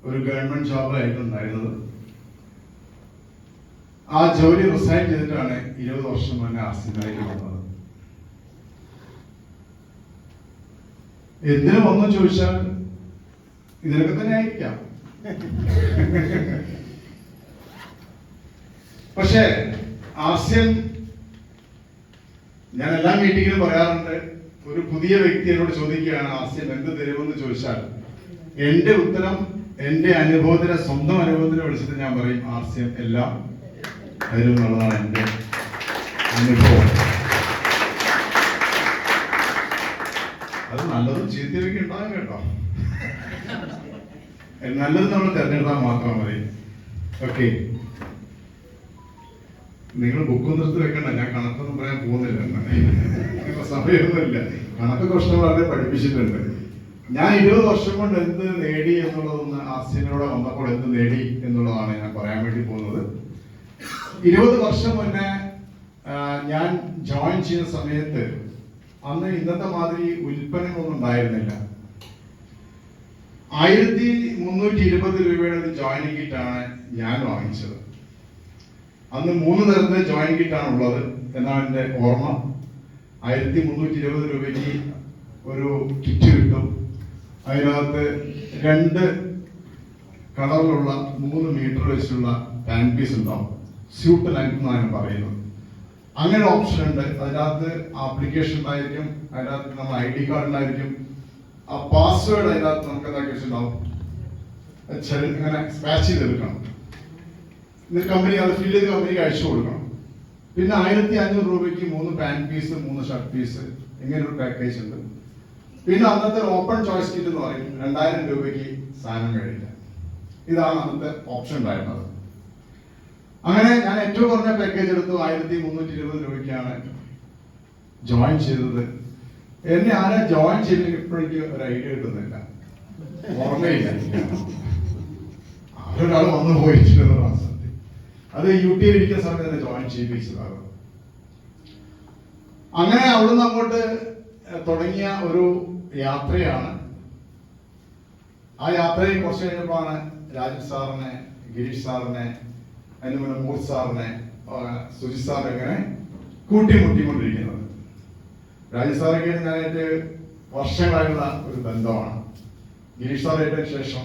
ഒരു ഗവൺമെന്റ് ജോബിലായിരുന്നു ഉണ്ടായിരുന്നത്. ആ ജോലി റിസൈൻ ചെയ്തിട്ടാണ് 20 വർഷം മുന്നേ ആർസിയിലേക്ക് വന്നത്. എന്തിനു വന്നു ചോദിച്ചാൽ ഇതിനൊക്കെ തന്നെ ആയിരിക്കാം. പക്ഷേ ആർസിയം, ഞാൻ എല്ലാ മീറ്റിങ്ങിലും പറയാറുണ്ട്, ഒരു പുതിയ വ്യക്തി എന്നോട് ചോദിക്കുകയാണ് ആർസിയം എന്ത് തരുമെന്ന് ചോദിച്ചാൽ എന്റെ ഉത്തരം എന്റെ അനുഭവത്തിനെ, സ്വന്തം അനുഭവത്തിനെ വിളിച്ചിട്ട് ഞാൻ പറയും ആർസിയം എല്ലാം തരും എന്നുള്ളതാണ് എന്റെ അനുഭവം. അത് നല്ലതും ചീത്തയൊക്കെ ഉണ്ടാകും കേട്ടോ. നല്ലത് നമ്മൾ തിരഞ്ഞെടുത്താൽ മാത്രം മതി. ഓക്കെ, നിങ്ങൾ ബുക്കും നിർത്തി വെക്കണ്ട, ഞാൻ കണക്കൊന്നും പറയാൻ പോകുന്നില്ല. സമയമൊന്നുമില്ല, കണക്കൊക്കെ ഇഷ്ടം പഠിപ്പിച്ചിട്ടുണ്ട്. ഞാൻ 20 വർഷം കൊണ്ട് എന്ത് നേടി എന്നുള്ളതൊന്ന് ആർസിയനോടെ വന്നപ്പോൾ എന്ത് നേടി എന്നുള്ളതാണ് ഞാൻ പറയാൻ വേണ്ടി പോകുന്നത്. 20 വർഷം മുന്നേ ഞാൻ ജോയിൻ ചെയ്യുന്ന സമയത്ത് അന്ന് ഇന്നത്തെ മാതിരി ഉൽപ്പന്നങ്ങളൊന്നും ഉണ്ടായിരുന്നില്ല. 1320 രൂപയുടെ ഒരു ജോയിനിങ് കിറ്റാണ് ഞാൻ വാങ്ങിച്ചത്. അന്ന് 3 തരത്തിലെ ജോയിനിങ് കിറ്റാണ് ഉള്ളത് എന്നാണ് എൻ്റെ ഓർമ്മ. 1320 രൂപയ്ക്ക് ഒരു കിറ്റ് കിട്ടും. അതിനകത്ത് 2 കളറിലുള്ള 3 മീറ്റർ വെച്ചുള്ള പാന്റ് പീസ് ഉണ്ടാവും. സ്യൂട്ട് ലെങ്ത് എന്നാണ് പറയുന്നത്. അങ്ങനെ ഓപ്ഷൻ ഉണ്ട്. അതിനകത്ത് ആപ്ലിക്കേഷൻ ഉണ്ടായിരിക്കും, അതിനകത്ത് നമ്മൾ ID കാർഡ് ഉണ്ടായിരിക്കും, ആ പാസ്വേഡ് അതിനകത്ത് നമുക്ക് എന്താക്കി വെച്ചിട്ടുണ്ടാവും. അങ്ങനെ സ്ക്രാച്ച് ചെയ്തെടുക്കണം. എന്നിട്ട് കമ്പനി അത് ഫില്ല് ചെയ്ത് കമ്പനിക്ക് അയച്ചു കൊടുക്കണം. പിന്നെ 1500 രൂപയ്ക്ക് 3 പാന്റ് പീസ്, 3 ഷർട്ട് പീസ്, ഇങ്ങനെ ഒരു പാക്കേജ് ഉണ്ട്. പിന്നെ അന്നത്തെ ഓപ്പൺ ചോയ്സ് കിറ്റ് എന്ന് പറയും, 2000 രൂപയ്ക്ക് സാധനം കഴിക്കാം. ഇതാണ് അന്നത്തെ ഓപ്ഷൻ ഉണ്ടായിരുന്നത്. അങ്ങനെ ഞാൻ ഏറ്റവും കുറഞ്ഞ പാക്കേജ് എടുത്തു. 1320 രൂപയ്ക്കാണ് ജോയിൻ ചെയ്തത്. എന്നെ ആരെ ജോയിൻ ചെയ്തെങ്കിൽ ഇപ്പോഴേക്ക് ഒരു ഐഡിയ കിട്ടുന്നില്ല, ഓർമ്മയില്ല. അവരൊരാൾ വന്നു പോയിട്ടുണ്ടെന്ന് സത്യം. അത് UT ഇരിക്കുന്ന സമയത്ത് തന്നെ ജോയിൻ ചെയ്യിപ്പിച്ചതാണ്. അങ്ങനെ അവിടുന്ന് അങ്ങോട്ട് തുടങ്ങിയ ഒരു യാത്രയാണ്. ആ യാത്രയിൽ കുറച്ച് കഴിഞ്ഞപ്പോഴാണ് രാജൻ സാറിനെ, ഗിരീഷ് സാറിനെ, അതിന് മുന്നേ മൂർത്ത് സാറിനെ, സുജിത് സാറിനെ ഇങ്ങനെ കൂട്ടിമുട്ടിക്കൊണ്ടിരിക്കുന്നത്. രാജൻ സാറൊക്കെ ഞാനായിട്ട് വർഷങ്ങളായുള്ള ഒരു ബന്ധമാണ്. ഗിരീഷ് സാറായിട്ട് ശേഷം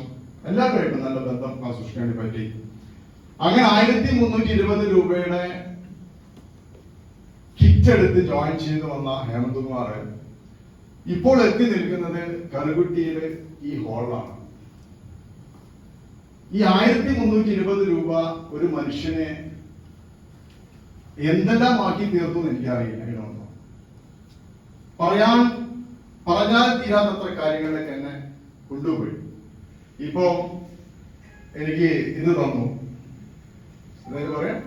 എല്ലാവരുമായിട്ടും നല്ല ബന്ധം സൃഷ്ടിക്കാൻ വേണ്ടി പറ്റി. അങ്ങനെ 1320 രൂപയുടെ കിറ്റ് എടുത്ത് ജോയിൻ ചെയ്ത് വന്ന ഹേമന്ത് കുമാർ ഇപ്പോൾ എത്തി നിൽക്കുന്നത് കറുകുട്ടിയിലെ ഈ ഹോളിലാണ്. ഈ 1320 രൂപ ഒരു മനുഷ്യനെ എന്തെല്ലാം ആക്കി തീർത്തു എന്ന് എനിക്കറിയില്ല. പറഞ്ഞാൽ തീരാത്തത്ര കാര്യങ്ങളിലേക്ക് എന്നെ കൊണ്ടുപോയി. ഇപ്പോ എനിക്ക് ഇത് തന്നു, എന്തായാലും പറയാം,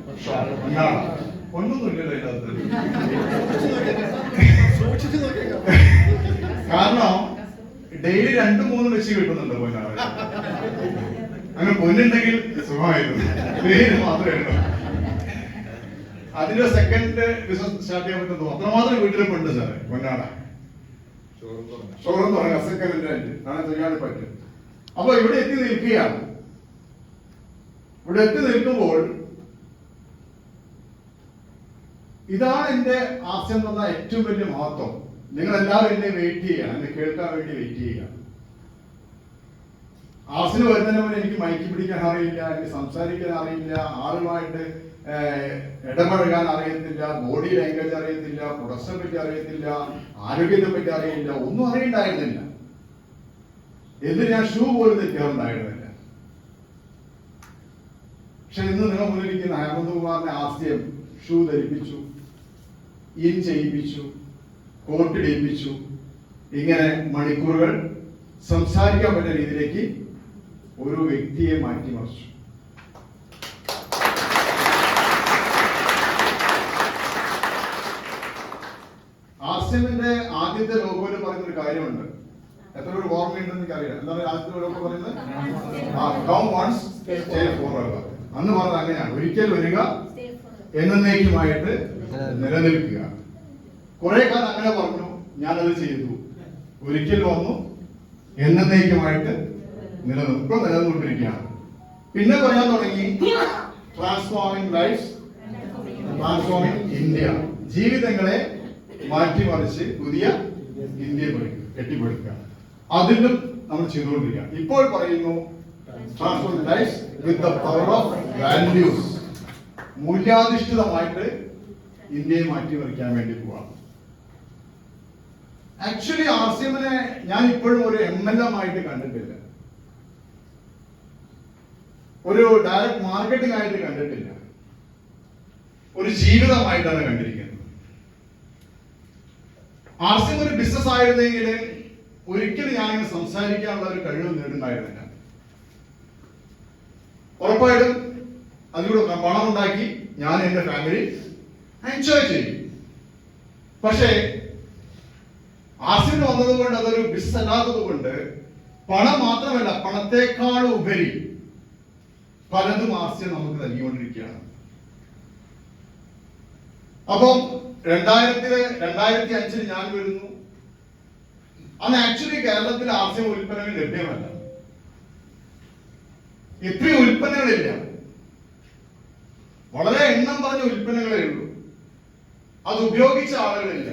ഒന്നൊന്നുമില്ലല്ലോ അതിനകത്ത്. കാരണം ഡെയിലി 2-3 വെച്ച് കിട്ടുന്നുണ്ട് പൊന്നാറ്. അങ്ങനെ പൊന്നുണ്ടെങ്കിൽ സുഖമായിരുന്നു, പേര് മാത്രമേ ഉള്ളൂ. അതിന്റെ സെക്കൻഡ് ബിസിനസ് സ്റ്റാർട്ട് ചെയ്യാൻ പറ്റുന്നു. അത്രമാത്രം വീട്ടിലും ഉണ്ട് സാറേ. പൊന്നാട ഷോറൂം തുടങ്ങാം, സെക്കൻഡ് ഹാൻഡ് അങ്ങനെ ചെയ്യാൻ പറ്റും. അപ്പൊ ഇവിടെ എത്തി നിൽക്കുകയാണ്. ഇവിടെ എത്തി നിൽക്കുമ്പോൾ ഇതാണ് എന്റെ ആശയം തന്ന ഏറ്റവും വലിയ മഹത്വം. നിങ്ങൾ എല്ലാവരും എന്നെ വെയിറ്റ് ചെയ്യുക, എന്നെ കേൾക്കാൻ വേണ്ടി വെയിറ്റ് ചെയ്യുക. ആസിന് വരുന്നതിന് മുന്നേ എനിക്ക് മൈക്ക് പിടിക്കാൻ അറിയില്ല, എനിക്ക് സംസാരിക്കാൻ അറിയില്ല, ആളുമായിട്ട് ഇടപഴകാൻ അറിയത്തില്ല, ബോഡി ലാംഗ്വേജ് അറിയത്തില്ല, പ്രൊഡക്ഷനെ പറ്റി അറിയത്തില്ല, ആരോഗ്യത്തെ പറ്റി അറിയില്ല, ഒന്നും അറിയണ്ടായിരുന്നില്ല. എന്തിന് ഞാൻ ഷൂ പോലും തെറ്റാറുണ്ടായിരുന്നില്ല. പക്ഷെ ഇന്ന് നിങ്ങൾ മുന്നിലിരിക്കുന്ന ഹേമന്ത് കുമാറിനെ ആസ്യം ഷൂ ധരിപ്പിച്ചു, ഇൻ ചെയ്യിപ്പിച്ചു, കോട്ട് ഇടിപ്പിച്ചു. ഇങ്ങനെ മണിക്കൂറുകൾ സംസാരിക്കാൻ പറ്റുന്ന രീതിയിലേക്ക് ഒരു വ്യക്തിയെ മാറ്റിമറിച്ചു. ആസിമിന്റെ ആദ്യത്തെ ലോഗോയിൽ പറയുന്ന ഒരു കാര്യമുണ്ട്. എത്ര ഒരു ഓർമ്മയുണ്ടെന്ന് എനിക്കറിയാം. എന്താണ് ആദ്യത്തെ ലോഗോ പറയുന്നത്? Come once stay forever. അന്ന് പറഞ്ഞത് അങ്ങനെയാണ്, ഒരിക്കൽ വരിക എന്നേക്കുമായിട്ട് നിലനിൽക്കുക. കുറെ കാലം അങ്ങനെ പറഞ്ഞു, ഞാനത് ചെയ്തു. ഒരിക്കൽ വന്നു, എന്നേക്കുമായിട്ട് നിലനിന്നുകൊണ്ടിരിക്കുകയാണ്. പിന്നെ പറയാൻ തുടങ്ങി ട്രാൻസ്ഫോമിംഗ് ലൈഫ്സ്, ട്രാൻസ്ഫോമിംഗ് ഇന്ത്യ, ജീവിതങ്ങളെ മാറ്റിമറിച്ച് പുതിയ ഇന്ത്യ കെട്ടിപ്പടുക്കുക. അതിലും നമ്മൾ ചെയ്തുകൊണ്ടിരിക്കുക. ഇപ്പോൾ പറയുന്നു transforming lives with the power of values, മൂല്യാധിഷ്ഠിതമായിട്ട് ഇന്ത്യയെ മാറ്റിമറിക്കാൻ വേണ്ടി പോവാം. ആക്ച്വലി ആർസിഎമ്മിനെ ഞാൻ ഇപ്പോഴും ഒരു MLM ആയിട്ട് കണ്ടിട്ടില്ല, ഒരു ഡയറക്ട് മാർക്കറ്റിംഗ് ആയിട്ട് കണ്ടിട്ടില്ല, ഒരു ജീവിതമായിട്ടാണ് കണ്ടിരിക്കുന്നത്. ആർസിഎം ഒരു ബിസിനസ് ആയിരുന്നെങ്കിൽ ഒരിക്കലും ഞാനിങ്ങനെ സംസാരിക്കാനുള്ള ഒരു കഴിവ് നേടുണ്ടായിരുന്നില്ല. ഉറപ്പായിട്ടും അതിലൂടെ പണം ഉണ്ടാക്കി ഞാൻ എന്റെ ഫാമിലി എൻജോയ് ചെയ്യും. പക്ഷേ ആർസിഎം വന്നതുകൊണ്ട്, അതൊരു ബിസിനസ് അല്ലാത്തത് കൊണ്ട്, പണം മാത്രമല്ല പണത്തെക്കാളും ഉപരി പലതും ആർസിഎം നമുക്ക് നൽകിക്കൊണ്ടിരിക്കുകയാണ്. അപ്പം 2005 ഞാൻ വരുന്നു. അന്ന് ആക്ച്വലി കേരളത്തിൽ ആർസിഎം ഉൽപ്പന്നങ്ങൾ ലഭ്യമല്ല, ഇത്രയും ഉൽപ്പന്നങ്ങളില്ല, വളരെ എണ്ണം പറഞ്ഞ ഉൽപ്പന്നങ്ങളേ ഉള്ളൂ. അത് ഉപയോഗിച്ച ആളുകളില്ല,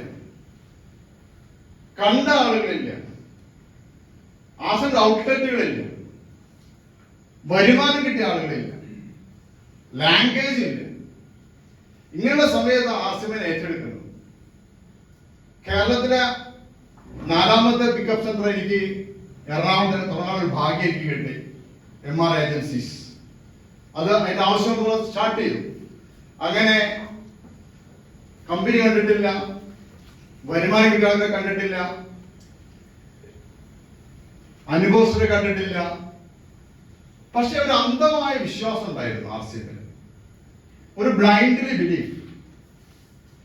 കണ്ട ആളുകളില്ല, ആർസിഎം ഔട്ട്ലെറ്റുകളില്ല, വരുമാനം കിട്ടിയ ആളുകളില്ല, ലാംഗ്വേജ് ഇല്ല. ഇങ്ങനെയുള്ള സമയത്ത് ആർസിഎമ്മിനെ ഏറ്റെടുക്കുന്നു. കേരളത്തിലെ 4ാമത്തെ പിക്കപ്പ് സെന്റർ എനിക്ക് എറണാകുളത്ത് തുടങ്ങാൻ ഒരു ഭാഗ്യം എനിക്ക് കിട്ടി. MR ഏജൻസീസ്, അത് അതിന്റെ ആവശ്യം സ്റ്റാർട്ട് ചെയ്തു. അങ്ങനെ കമ്പനി കണ്ടിട്ടില്ല, വരുമാനം കിട്ടാതെ കണ്ടിട്ടില്ല, അനുഭവസ്ഥരെ കണ്ടിട്ടില്ല. പക്ഷെ ഒരു അന്ധമായ വിശ്വാസം ഉണ്ടായിരുന്നു ആർസിഎമ്മിന്, ഒരു ബ്ലൈൻഡ്ലി ബിലീഫ്.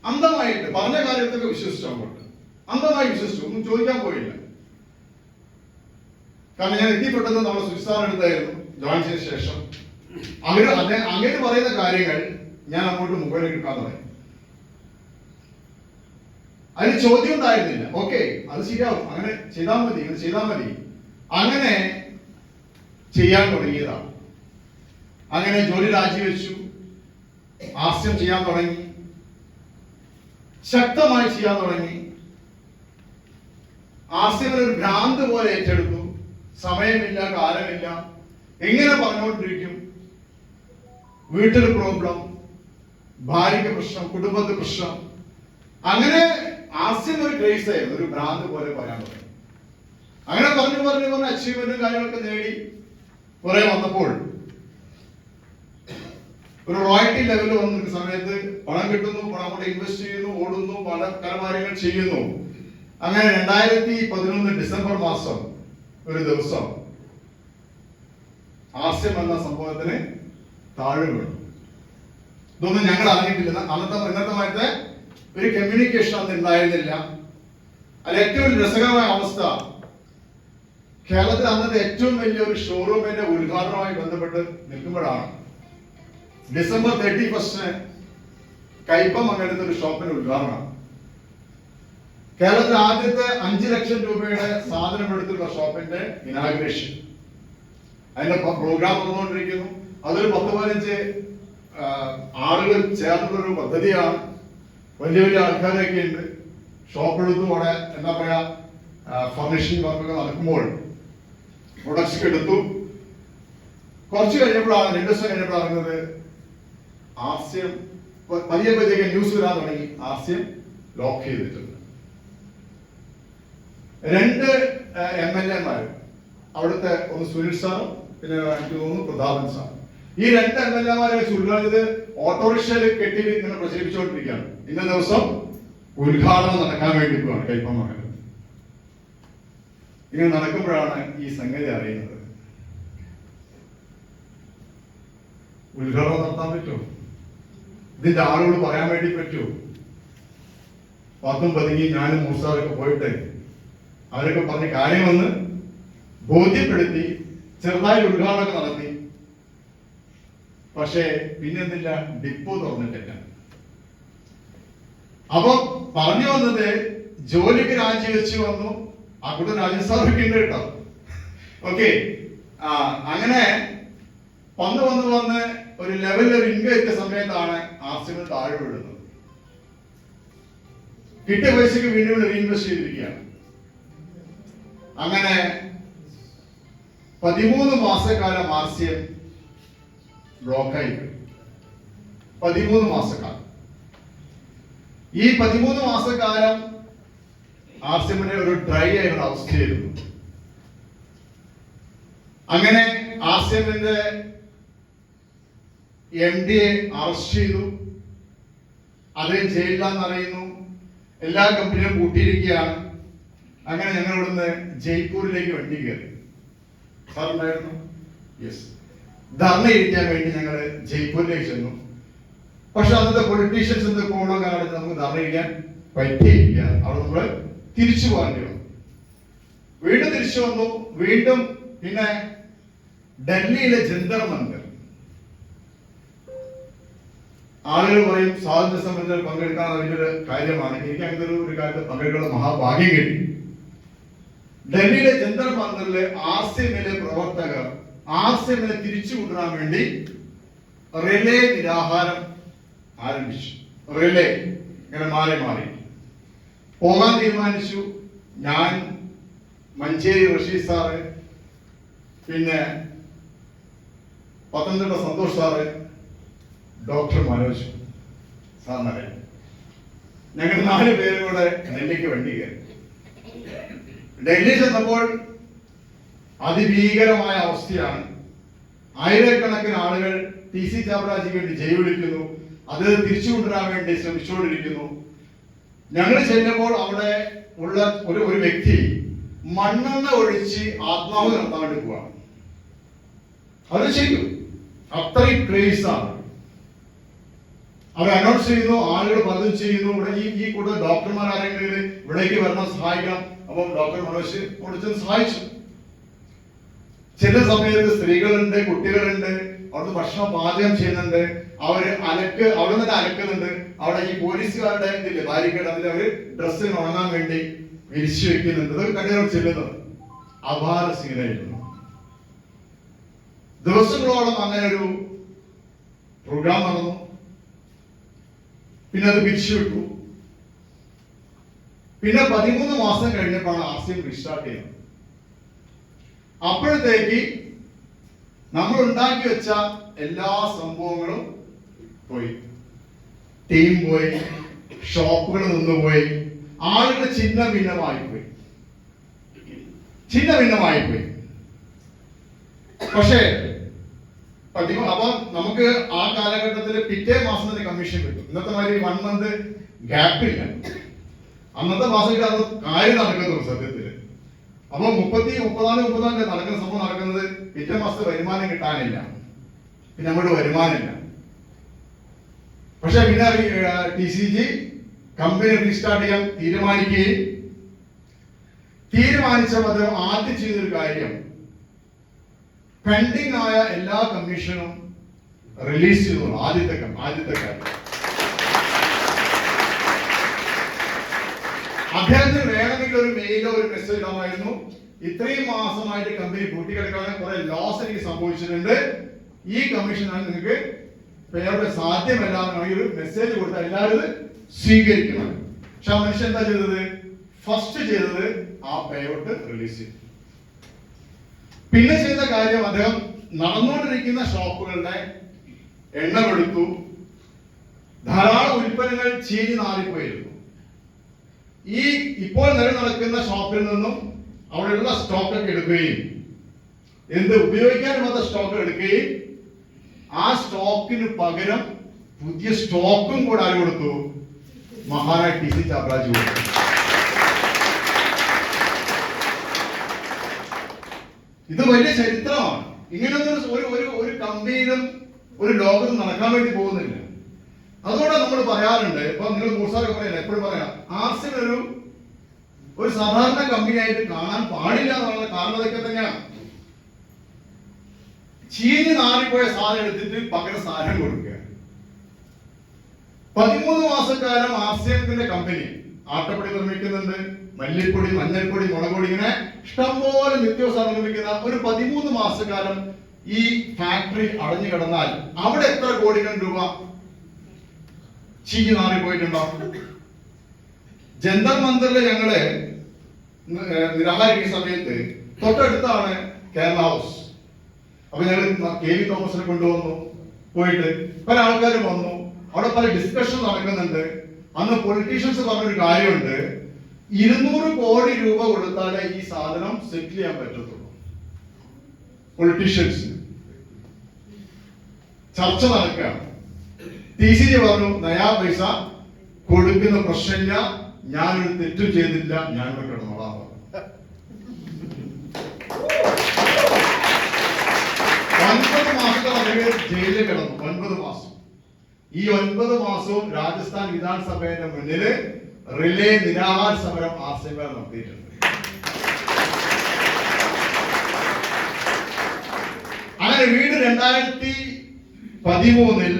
അന്ധമായിട്ട് പറഞ്ഞ കാര്യത്തൊക്കെ വിശ്വസിച്ചു, അങ്ങോട്ട് അന്ധമായി വിശ്വസിച്ചു, ഒന്നും ചോദിക്കാൻ പോയില്ല. കാരണം ഞാൻ എത്തിപ്പെട്ടത് നമ്മുടെ സുവിസ്ഥാനം എടുത്തായിരുന്നു ജോയിൻ ചെയ്ത ശേഷം. അങ്ങനെ പറയുന്ന കാര്യങ്ങൾ ഞാൻ അങ്ങോട്ട് മുകളിലേക്ക് എടുക്കാൻ തുടങ്ങി. അതിന് ചോദ്യം ഉണ്ടായിരുന്നില്ല. ഓക്കെ, അത് ശരിയാവും, അങ്ങനെ ചെയ്താൽ മതി, അങ്ങനെ ചെയ്താൽ മതി. അങ്ങനെ ചെയ്യാൻ തുടങ്ങിയതാണ്. അങ്ങനെ ജോലി രാജിവെച്ചു, ആർസിഎം ചെയ്യാൻ തുടങ്ങി, ശക്തമായി ചെയ്യാൻ തുടങ്ങി. ആർസിഎം ഒരു ഭ്രാന്ത് പോലെ ഏറ്റെടുത്തു. സമയമില്ല, കാലമില്ല, എങ്ങനെ പറഞ്ഞുകൊണ്ടിരിക്കും. വീട്ടിൽ പ്രോബ്ലം, ഭാര്യയ്ക്ക് പ്രശ്നം, കുടുംബത്തിൽ പ്രശ്നം. അങ്ങനെ ആർസിഎം ഒരു ക്രേസ് ആയിരുന്നു, ഒരു ഭ്രാന്ത് പോലെ പറയാൻ തുടങ്ങി. അങ്ങനെ പറഞ്ഞു അച്ചീവ്മെന്റും കാര്യങ്ങളൊക്കെ നേടി കുറെ വന്നപ്പോൾ ഒരു റോയൽറ്റി ലെവലിൽ വന്ന സമയത്ത് പണം കിട്ടുന്നു, പണം കൊണ്ട് ഇൻവെസ്റ്റ് ചെയ്യുന്നു, ഓടുന്നു, പല കാര്യങ്ങൾ ചെയ്യുന്നു. അങ്ങനെ 2011 ഡിസംബർ മാസം ഒരു ദിവസം ആർസിഎം എന്ന സംഭവത്തിന് താഴെ വീണു. ഇതൊന്നും ഞങ്ങൾ അറിഞ്ഞിട്ടില്ല. ഇന്നത്തെ മാറ്റത്തെ ഒരു കമ്മ്യൂണിക്കേഷൻ അന്ന് ഉണ്ടായിരുന്നില്ല. അതിൽ ഏറ്റവും രസകരമായ അവസ്ഥ, കേരളത്തിൽ അന്നത്തെ ഏറ്റവും വലിയൊരു ഷോറൂമിന്റെ ഉദ്ഘാടനവുമായി ബന്ധപ്പെട്ട് നിൽക്കുമ്പോഴാണ് ഡിസംബർ 31 കൈപ്പം അങ്ങനത്തെ ഒരു ഷോപ്പിന്റെ ഉദ്ഘാടനം. കേരളത്തിൽ ആദ്യത്തെ 5 ലക്ഷം രൂപയുടെ സാധനം എടുത്തുള്ള ഷോപ്പിന്റെ ഇനാഗ്രേഷൻ, അതിന്റെ പ്രോഗ്രാം നടന്നുകൊണ്ടിരിക്കുന്നു. അതൊരു 10-15 ആളുകൾ ചേർന്നുള്ളൊരു പദ്ധതിയാണ്. വലിയ വലിയ ആൾക്കാരൊക്കെ ഉണ്ട്. ഷോപ്പ് എടുത്തു, അവിടെ എന്താ പറയാ ഫർണിഷിംഗ് വർക്കൊക്കെ നടക്കുമ്പോൾ പ്രൊഡക്ട്സ് എടുത്തു. കുറച്ച് കഴിഞ്ഞപ്പോഴാണ്, 2 ദിവസം കഴിഞ്ഞപ്പോഴാണ് അറിഞ്ഞത് ആർസിഎം പതിയെ ന്യൂസ് വരാൻ തുടങ്ങി, ആർസിഎം ലോക്ക് ചെയ്തിട്ടുണ്ട്. 2 MLA അവിടുത്തെ, ഒന്ന് സുനിൽ സാറും പിന്നെ എനിക്ക് തോന്നുന്നു പ്രതാപൻ സാർ. ഈ 2 MLA വെച്ച് ഉദ്ഘാടനത് ഓട്ടോറിക്ഷയിൽ കെട്ടി ഇങ്ങനെ പ്രചരിപ്പിച്ചുകൊണ്ടിരിക്കുകയാണ്. ഇന്ന ദിവസം ഉദ്ഘാടനം നടക്കാൻ വേണ്ടി പോവാണ് കൈപ്പം മകൻ. ഇങ്ങനെ നടക്കുമ്പോഴാണ് ഈ സംഗതി അറിയുന്നത്. ഉദ്ഘാടനം നടത്താൻ പറ്റുമോ? ഇതിന്റെ ആളുകൾ പറയാൻ വേണ്ടി പറ്റുമോ? 10 പതുങ്ങി ഞാനും മൂസാറൊക്കെ പോയിട്ട് അവരൊക്കെ പറഞ്ഞ കാര്യമെന്ന് ബോധ്യപ്പെടുത്തി ചെറുതായി ഉദ്ഘാടനമൊക്കെ നടത്തി. പക്ഷേ പിന്നെന്തില്ല, ഡിപ്പോ തുറന്നിട്ടില്ല. അപ്പൊ പറഞ്ഞു വന്നത്, ജോലിക്ക് രാജിവെച്ച് വന്നു. ആ കൂട്ടം രാജസ്ഥാനൊക്കെ ഉണ്ട് കേട്ടോ. ഓക്കെ, അങ്ങനെ വന്ന് ഒരു ലെവലിൽ ഒരു ഇൻകം എത്തിയ സമയത്താണ് ആർസിഎം താഴെ വീഴുന്നത്. കിട്ടിയ പൈസക്ക് വീണ്ടും റീഇൻവെസ്റ്റ് ചെയ്തിരിക്കുകയാണ്. അങ്ങനെ 13 മാസക്കാലം ആർസിഎം ബ്ലോക്കായി പോയി. 13 മാസക്കാലം. ഈ 13 മാസക്കാലം ആർസിഎമ്മിന്റെ ഒരു ഡ്രൈ ആയിരുന്ന അവസ്ഥയായിരുന്നു. അങ്ങനെ ആർസിഎമ്മിന്റെ MD അറസ്റ്റ് ചെയ്തു. അദ്ദേഹം ജയിലിലാന്ന് അറിയുന്നു. എല്ലാ കമ്പനിയും പൂട്ടിയിരിക്കുകയാണ്. അങ്ങനെ ഞങ്ങൾ ഇവിടുന്ന് ജയ്പൂരിലേക്ക് വണ്ടി കയറി. സാർ ഉണ്ടായിരുന്നു? യെസ്. ധർണ ഇരിക്കാൻ വേണ്ടി ഞങ്ങൾ ജയ്പൂരിലേക്ക് ചെന്നു. പക്ഷെ അന്നത്തെ പൊളിറ്റീഷ്യൻസിന്റെ കൂടെ കാരണം നമുക്ക് ധർണ ഇരിക്കാൻ പറ്റിയില്ല. അവിടെ നമ്മൾ തിരിച്ചു പോകേണ്ടി വന്നു. വീണ്ടും തിരിച്ചു വന്നു. വീണ്ടും പിന്നെ ഡൽഹിയിലെ ജന്തർ മന്ദിർ. ആളുകൾ പറയും സ്വാതന്ത്ര്യ സമരത്തിൽ പങ്കെടുക്കാൻ അതിൻ്റെ കാര്യമാണ്. എനിക്ക് അങ്ങനെ ഒരു കാര്യത്തിൽ പങ്കെടുക്കുന്ന മഹാഭാഗ്യം കിട്ടി. ഡൽഹിയിലെ ജന്തർ മന്ദിറിലെ ആർസിഎമ്മിലെ പ്രവർത്തകർ ആർസിഎമ്മിനെ തിരിച്ചു കൊണ്ടുവരാൻ വേണ്ടി റിലേ നിരാഹാരം ആരംഭിച്ചു. റിലേ ഇങ്ങനെ മാറി പോകാൻ തീരുമാനിച്ചു. ഞാൻ, മഞ്ചേരി റഷീദ് സാറ്, പിന്നെ പത്തനംതിട്ട സന്തോഷ് സാറ്, ഡോക്ടർ മനോജ് സാറിനറിയാം. ഞങ്ങൾ 4 പേരും കൂടെ ഡൽഹിക്ക് വണ്ടി കയറി. ഡൽഹി ചെന്നപ്പോൾ അതിഭീകരമായ അവസ്ഥയാണ്. ആയിരക്കണക്കിന് ആളുകൾ TC ചാമരാജിക്ക് വേണ്ടി ജയ് വിളിക്കുന്നു. അത് തിരിച്ചു കൊണ്ടുവരാൻ വേണ്ടി ശ്രമിച്ചുകൊണ്ടിരിക്കുന്നു. ഞങ്ങൾ ചെല്ലുമ്പോൾ അവിടെ ഉള്ള ഒരു വ്യക്തി മണ്ണെണ്ണ ഒഴിച്ച് ആത്മാവ് നടത്താൻ വേണ്ടി പോവാണ്. അത് ചെയ്യും. അത്രയും ക്രേസ് ആണ്. അവർ അനൗൺസ് ചെയ്യുന്നു, ആളുകൾ പലതും ചെയ്യുന്നു. ഇവിടെ ഈ കൂടുതൽ ഡോക്ടർമാർ ആരെങ്കിലും ഇവിടേക്ക് വരണം, സഹായിക്കണം. അപ്പം ഡോക്ടർ മനോജ് കൊടുത്ത് സഹായിച്ചു. ചില സമയത്ത് സ്ത്രീകളുണ്ട്, കുട്ടികളുണ്ട്, അവിടുന്ന് ഭക്ഷണം പാചകം ചെയ്യുന്നുണ്ട്. അവര് അവിടെ നിന്ന് അലക്കുന്നുണ്ട്. അവിടെ ഈ പോലീസുകാരുടെ ഇതില്ലേ ബാരിക്കേഡ്, അതിൽ അവര് ഡ്രസ്സിന് ഉണങ്ങാൻ വേണ്ടി വിരിച്ചു വെക്കുന്നുണ്ട്. ഇതൊക്കെ കണ്ടിട്ട് ചെല്ലുന്നത് അപാര സീനായിരുന്നു. ദിവസങ്ങളോളം അങ്ങനെ ഒരു പ്രോഗ്രാം നടന്നു. പിന്നെ അത് പിരിച്ചുവിട്ടു. പിന്നെ 13 മാസം കഴിഞ്ഞപ്പോഴാണ് ആർസിഎം റീസ്റ്റാർട്ട് ചെയ്യുന്നത്. അപ്പോഴത്തേക്ക് നമ്മൾ ഉണ്ടാക്കി വെച്ച എല്ലാ സംഭവങ്ങളും പോയി. ടീം പോയി, ഷോപ്പുകൾ നിന്നുപോയി, ആളുകൾ ചിഹ്ന ഭിന്നമായിപ്പോയി. പക്ഷേ അപ്പൊ നമുക്ക് ആ കാലഘട്ടത്തിൽ പിറ്റേ മാസം തന്നെ കമ്മീഷൻ കിട്ടും. ഇന്നത്തെ മാതിരി 1 മന്ത് ഗ്യാപ്പില്ല. അന്നത്തെ മാസത്തിൽ അത് കാര്യം നടക്കുന്നു സത്യത്തില്. അപ്പൊ 30-30 നടക്കുന്ന സംഭവം നടക്കുന്നത് പിറ്റേ മാസത്തെ വരുമാനം കിട്ടാനില്ല. പിന്നെ നമ്മുടെ വരുമാനമില്ല. പക്ഷെ പിന്നെ TCG കമ്പനി റീസ്റ്റാർട്ട് ചെയ്യാൻ തീരുമാനിച്ചപ്പോൾ അദ്ദേഹം ആദ്യം ചെയ്തൊരു കാര്യം, പെൻഡിങ് ആയ എല്ലാ കമ്മീഷനും റിലീസ് ചെയ്തു. ആദ്യത്തെ കാര്യം അദ്ദേഹത്തിന് വേണമെങ്കിൽ ഒരു മെയിലോ ഒരു മെസ്സേജ് ഇടാമായിരുന്നു. ഇത്രയും മാസമായിട്ട് കമ്പനി പൂട്ടിക്കിടക്കാൻ കുറെ ലോസ് എനിക്ക് സംഭവിച്ചിട്ടുണ്ട്. ഈ കമ്മീഷനാണ് നിങ്ങൾക്ക് പേയുടെ സാധ്യമല്ല ഒരു മെസ്സേജ് കൊടുത്താൽ എല്ലാവരും സ്വീകരിക്കണം. പക്ഷെ ആ മനുഷ്യൻ എന്താ ചെയ്തത്? ഫസ്റ്റ് ചെയ്തത് ആ പേയോട്ട് റിലീസ് ചെയ്തു. പിന്നെ ചെയ്ത കാര്യം, അദ്ദേഹം നടന്നുകൊണ്ടിരിക്കുന്ന ഷോപ്പുകളുടെ എണ്ണമെടുത്തു. ധാരാളം ഉൽപ്പന്നങ്ങൾ ചീഞ്ഞു നാറിപ്പോയിരുന്നു. ഈ ഇപ്പോൾ നടക്കുന്ന ഷോപ്പിൽ നിന്നും അവിടെയുള്ള സ്റ്റോക്കൊക്കെ എടുക്കുകയും ഉപയോഗിക്കാനുള്ളത് സ്റ്റോക്ക് എടുക്കുകയും ആ സ്റ്റോക്കിന് പകരം പുതിയ സ്റ്റോക്കും കൂടെ ആര് കൊടുത്തു? മഹാനായ TC ചാമരാജ് കൊടുത്തു. ഇത് വലിയ ചരിത്രമാണ്. ഇങ്ങനൊന്നും ഒരു കമ്പനിയിലും ഒരു ലോകത്തും നടക്കാൻ വേണ്ടി പോകുന്നില്ല. അതുകൊണ്ട് നമ്മൾ പറയാറുണ്ട്, ഇപ്പൊ നിങ്ങൾ മൂസാർക്ക് പറയാം, എപ്പോഴും പറയാം, ആർസിഎം ഒരു സാധാരണ കമ്പനിയായിട്ട് കാണാൻ പാടില്ല എന്നുള്ള കാരണം അതൊക്കെ തന്നെയാണ്. ചീഞ്ഞ് നാറിപ്പോയ സാധനം എടുത്തിട്ട് പകരം സാധനം കൊടുക്കുക. 13 മാസക്കാലം ആർസിഎമ്മിന്റെ കമ്പനി ആട്ടപ്പൊടി നിർമ്മിക്കുന്നുണ്ട്, മല്ലിപ്പൊടി, മഞ്ഞൾപ്പൊടി, മുളക് പൊടി, ഇങ്ങനെ ഇഷ്ടംപോലെ നിത്യോത്സവം നിർമ്മിക്കുന്ന ഒരു 13 മാസക്കാലം ഈ ഫാക്ടറി അടഞ്ഞു കിടന്നാൽ അവിടെ എത്ര കോടികൾ രൂപ ചീഞ്ഞു നാറിപ്പോയിട്ടുണ്ടാവും? ജന്തർ മന്ദിറില് ഞങ്ങള് നിരാഹാരിക്കുന്ന സമയത്ത് തൊട്ടടുത്താണ് കേരള ഹൗസ്. അപ്പൊ ഞങ്ങൾ KV തോമസിനെ കൊണ്ടുവന്നു. പോയിട്ട് പല ആൾക്കാരും വന്നു. അവിടെ പല ഡിസ്കഷൻ നടക്കുന്നുണ്ട്. അന്ന് പൊളിറ്റീഷ്യൻസ് പറഞ്ഞൊരു കാര്യമുണ്ട്, 200 കോടി രൂപ കൊടുത്താലേ ഈ സാധനം സെറ്റിൽ ചെയ്യാൻ പറ്റത്തുള്ളൂ. പൊളിറ്റീഷ്യൻസ് ചർച്ച നടക്കുകയാണ്. TCJ പറഞ്ഞു, നയാ പൈസ കൊടുക്കുന്ന പ്രശ്നമില്ല, ഞാനൊരു തെറ്റും ചെയ്തില്ല, ഞാനിവിടെ കിടന്നോളാം. 9 മാസത്തോളം ജയിലിൽ കിടന്നു. 9 മാസം. ഈ 9 മാസവും രാജസ്ഥാൻ വിധാനസഭയുടെ മുന്നില് റിലേ നിരാഹാര സമരം RCM നടത്തിയിട്ടുണ്ട്. അങ്ങനെ വീട് 2013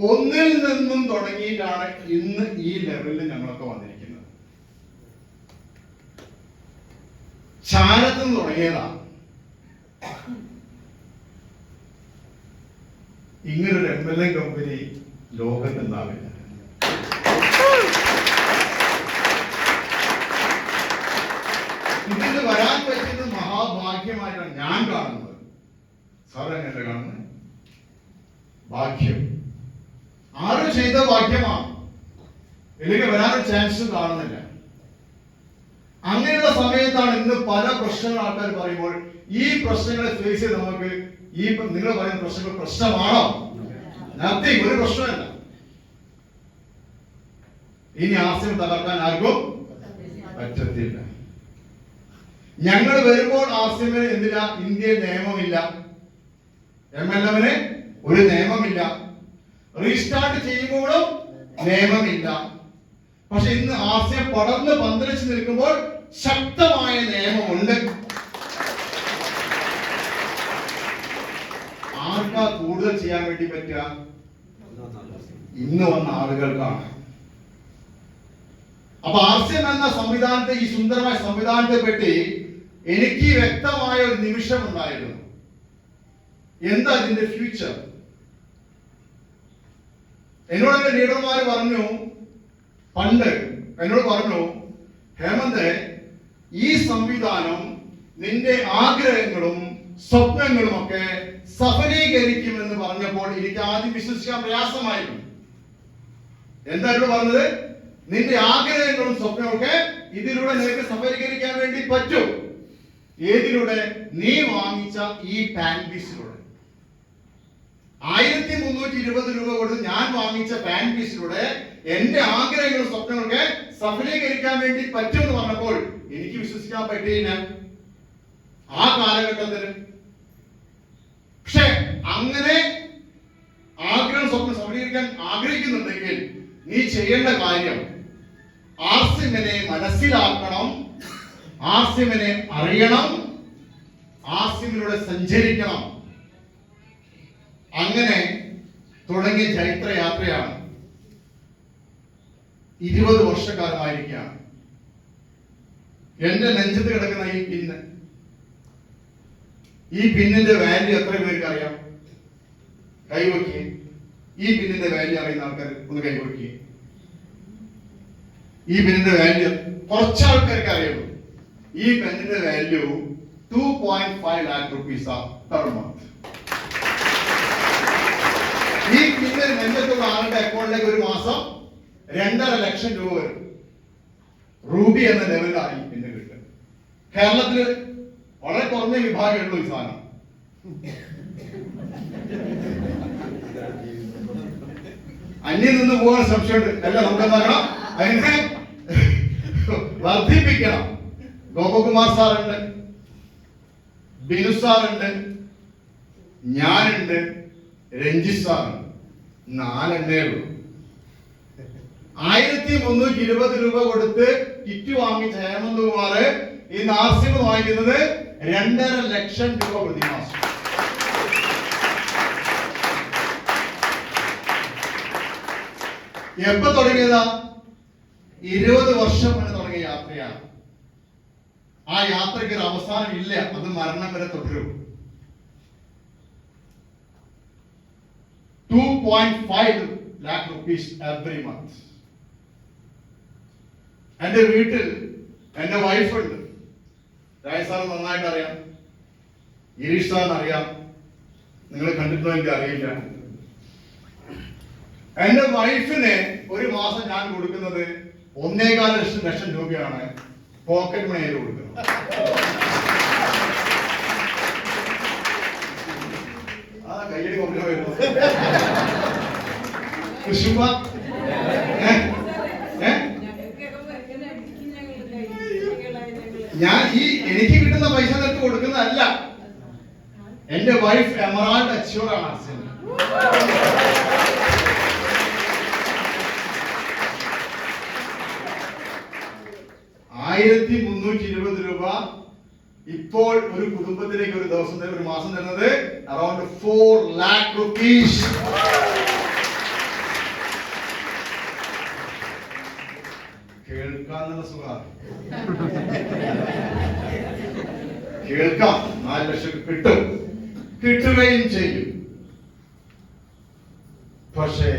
ഒന്നിൽ നിന്നും തുടങ്ങിയിട്ടാണ് ഇന്ന് ഈ ലെവലിൽ ഞങ്ങളൊക്കെ വന്നിരിക്കുന്നത്. ചാനത്ത് നിന്ന് തുടങ്ങിയതാണ്. ഇങ്ങനൊരു MLA കമ്പനി ലോകത്തുണ്ടാവില്ല. ഇതിന് വരാൻ പറ്റിയത് മഹാഭാഗ്യമായിട്ടാണ് ഞാൻ കാണുന്നത്. സാർ എങ്ങനെ കാണുന്നത്? ഭാഗ്യം. ആരും ചെയ്ത ഭാഗ്യമാണ്. എനിക്ക് വരാനൊരു ചാൻസ് കാണുന്നില്ല. അങ്ങനെയുള്ള സമയത്താണ് ഇന്ന് പല പ്രശ്നങ്ങൾ ആൾക്കാർ പറയുമ്പോൾ ഈ പ്രശ്നങ്ങളെ ഫേസ് ചെയ്ത് നമുക്ക് ഈ നിങ്ങൾ പറയുന്ന പ്രശ്നങ്ങൾ പ്രശ്നമാണോ? നത്തിങ്, ഒരു പ്രശ്നമല്ല. ഇനി RCM തകർക്കാൻ ആർക്കും പറ്റത്തില്ല. ഞങ്ങൾ വരുമ്പോൾ RCM എന്തിനാ? ഇന്ത്യയിൽ നിയമമില്ല, MLM-ന് ഒരു നിയമമില്ല, റീസ്റ്റാർട്ട് ചെയ്യുമ്പോഴും നിയമമില്ല. പക്ഷെ ഇന്ന് RCM പടർന്ന് പന്തലിച്ച് നിൽക്കുമ്പോൾ ശക്തമായ നിയമമുണ്ട്. ആർക്കാ കൂടുതൽ ചെയ്യാൻ വേണ്ടി പറ്റുക? ഇന്ന് വന്ന ആളുകൾക്കാണ്. അപ്പൊ RCM എന്ന സംവിധാനത്തെ, ഈ സുന്ദരമായ സംവിധാനത്തെ പറ്റി എനിക്ക് വ്യക്തമായ ഒരു നിമിഷം ഉണ്ടായിരുന്നു. എന്താ ഇതിന്റെ ഫ്യൂച്ചർ? എന്നോട് എന്റെ ലീഡർമാർ പറഞ്ഞു, പണ്ട് എന്നോട് പറഞ്ഞു, ഹേമന്ത്, ഈ സംവിധാനം നിന്റെ ആഗ്രഹങ്ങളും സ്വപ്നങ്ങളും ഒക്കെ സഫലീകരിക്കുമെന്ന് പറഞ്ഞപ്പോൾ എനിക്ക് ആദ്യം വിശ്വസിക്കാൻ പ്രയാസമായിരുന്നു. എന്തായിരുന്നു പറഞ്ഞത്? നിന്റെ ആഗ്രഹങ്ങളും സ്വപ്നമൊക്കെ ഇതിലൂടെ നിനക്ക് സഫലീകരിക്കാൻ വേണ്ടി പറ്റും. ഏതിലൂടെ? നീ വാങ്ങിച്ച ഈ പാൻ പീസിലൂടെ. 1320 രൂപ കൊടുത്ത് ഞാൻ വാങ്ങിച്ച പാൻ പീസിലൂടെ എന്റെ ആഗ്രഹങ്ങളും സ്വപ്നങ്ങളൊക്കെ സഫലീകരിക്കാൻ വേണ്ടി പറ്റുമെന്ന് പറഞ്ഞപ്പോൾ എനിക്ക് വിശ്വസിക്കാൻ പറ്റിയില്ല ആ കാലഘട്ടത്തിൽ. പക്ഷെ അങ്ങനെ ആഗ്രഹം സ്വപ്നം സഫലീകരിക്കാൻ ആഗ്രഹിക്കുന്നുണ്ടെങ്കിൽ നീ ചെയ്യേണ്ട കാര്യം RCM-നെ മനസ്സിലാക്കണം, RCM-നെ അറിയണം, RCM-ലൂടെ സഞ്ചരിക്കണം. അങ്ങനെ തുടങ്ങിയ ചൈത്രയാത്രയാണ് 20 വർഷക്കാലമായിരിക്കുകയാണ്. എന്റെ നെഞ്ചത്ത് കിടക്കുന്ന ഈ പിന്ന്, ഈ പിന്നിന്റെ വാല്യൂ എത്ര പേർക്ക് അറിയാം? കൈവയ്ക്കുക. ഈ പിന്നിന്റെ വാല്യൂ അറിയുന്ന ആൾക്കാർ ഒന്ന് കൈവയ്ക്കുക. ഈ പെന്നിന്റെ വാല്യൂ കുറച്ച് ആൾക്കാർക്ക് അറിയുള്ളൂ. ഈ പെന്നിന്റെ value 2.5 lakh rupees per month. ഈ പിന്നെ നെഞ്ചത്തുള്ള ആളുടെ അക്കൗണ്ടിലേക്ക് ഒരു മാസം 2.5 ലക്ഷം രൂപ വരും. റൂബി എന്ന ലെവലിലായി പിന്നെ കിട്ടുക. കേരളത്തില് വളരെ കുറഞ്ഞ വിഭാഗമുള്ളൂ ഈ സാധനം. അന്യം നിന്ന് പോകാൻ സംശയമുണ്ട്. അല്ല, നമുക്ക് എന്താക്കണം? അതിനെ വർദ്ധിപ്പിക്കണം. ഗോപകുമാർ സാറുണ്ട്, ബിനു സാറുണ്ട്, ഞാനുണ്ട്, രഞ്ജിത്ത് സാറുണ്ട്. 4 എണ്ണേ ഉള്ളൂ. 1320 രൂപ കൊടുത്ത് കിറ്റ് വാങ്ങിച്ച ഹേമന്ത് കുമാർ ഇന്ന് RCM വാങ്ങിക്കുന്നത് 2.5 ലക്ഷം രൂപ പ്രതിമാസം. എപ്പോ തുടങ്ങിയതാ? 20 വർഷം മുന്നേ തുടങ്ങിയ യാത്രയാണ്. ആ യാത്രയ്ക്ക് ഒരു അവസാനം ഇല്ല, അത് മരണം വരെ തുടരും. 2.5 lakh rupees every month. എന്റെ വീട്ടിൽ എന്റെ വൈഫുണ്ട്. രാജ് സാർ നന്നായിട്ട് അറിയാം, ഗിരീഷ് സാറിന് അറിയാം, നിങ്ങൾ കണ്ടിട്ടോ എനിക്ക് അറിയില്ല. എന്റെ വൈഫിന് ഒരു മാസം ഞാൻ കൊടുക്കുന്നത് 1.25 ലക്ഷം രൂപയാണ് പോക്കറ്റ് മണിയിൽ കൊടുക്കുന്നത്. ആ കയ്യടി കൊണ്ടു വരുന്നു. ഞാൻ എനിക്ക് കിട്ടുന്ന പൈസ നിനക്ക് കൊടുക്കുന്നതല്ല. എന്റെ വൈഫ് എമറാൾഡ് അച്യൂർ ആണ്. 1320 രൂപ ഇപ്പോൾ ഒരു കുടുംബത്തിലേക്ക് ഒരു ദിവസം ഒരു മാസം തരുന്നത് അറൌണ്ട് 4 lakh rupees. കേൾക്കാന്നുള്ള സുഖം കേൾക്കാം. 4 ലക്ഷം കിട്ടുകയും ചെയ്യും. പക്ഷേ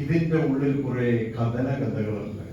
ഇതിന്റെ ഉള്ളിൽ കുറെ കഥകളുണ്ട്.